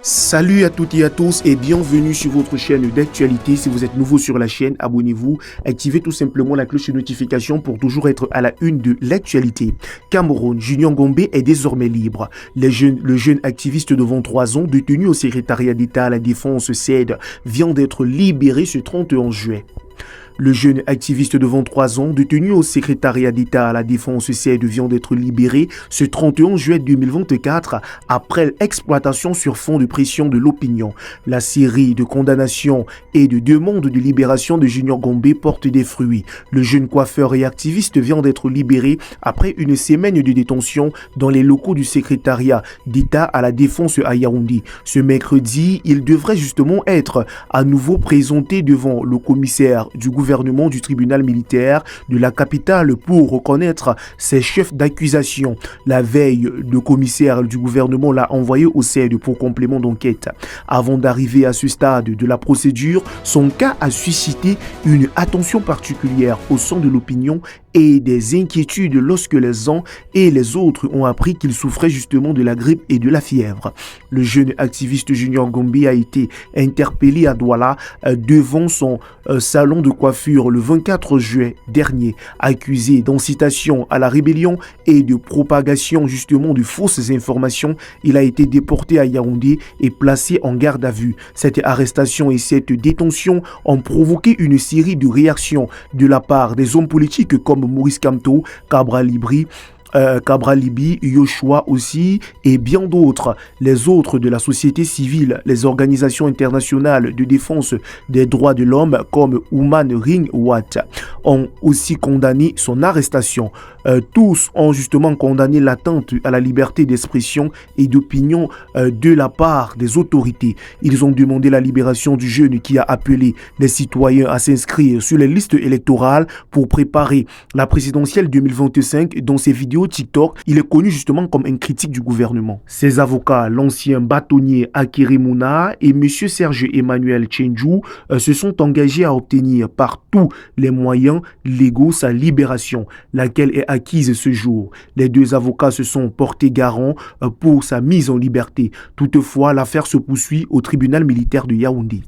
Salut à toutes et à tous et bienvenue sur votre chaîne d'actualité. Si vous êtes nouveau sur la chaîne, abonnez-vous, activez tout simplement la cloche de notification pour toujours être à la une de l'actualité. Cameroun, Junior Gombe est désormais libre. Le jeune activiste de 23 ans détenu au secrétariat d'État à la Défense CED vient d'être libéré ce 31 juillet. Le jeune activiste de 23 ans, détenu au secrétariat d'État à la Défense CED, vient d'être libéré ce 31 juillet 2024 après l'exploitation sur fond de pression de l'opinion. La série de condamnations et de demandes de libération de Junior Gombe porte des fruits. Le jeune coiffeur et activiste vient d'être libéré après une semaine de détention dans les locaux du secrétariat d'État à la Défense à Yaoundé. Ce mercredi, il devrait justement être à nouveau présenté devant le commissaire du gouvernement du tribunal militaire de la capitale pour reconnaître ses chefs d'accusation. La veille, le commissaire du gouvernement l'a envoyé au CED pour complément d'enquête. Avant d'arriver à ce stade de la procédure, son cas a suscité une attention particulière au sein de l'opinion et des inquiétudes lorsque les uns et les autres ont appris qu'il souffrait justement de la grippe et de la fièvre. Le jeune activiste Junior Gombe a été interpellé à Douala devant son salon de coiffure le 24 juillet dernier, accusé d'incitation à la rébellion et de propagation justement de fausses informations. Il a été déporté à Yaoundé et placé en garde à vue. Cette arrestation et cette détention ont provoqué une série de réactions de la part des hommes politiques comme Maurice Kamto, Cabral Libi, Yoshua aussi et bien d'autres. Les autres de la société civile, les organisations internationales de défense des droits de l'homme comme Human Rights Watch ont aussi condamné son arrestation. Tous ont justement condamné l'atteinte à la liberté d'expression et d'opinion de la part des autorités. Ils ont demandé la libération du jeune qui a appelé les citoyens à s'inscrire sur les listes électorales pour préparer la présidentielle 2025. Dans ses vidéos TikTok, il est connu justement comme un critique du gouvernement. Ses avocats, l'ancien bâtonnier Akere Mouna et M. Serge Emmanuel Tchendjou, se sont engagés à obtenir par tous les moyens légaux sa libération, laquelle est acquise ce jour. Les deux avocats se sont portés garants pour sa mise en liberté. Toutefois, l'affaire se poursuit au tribunal militaire de Yaoundé.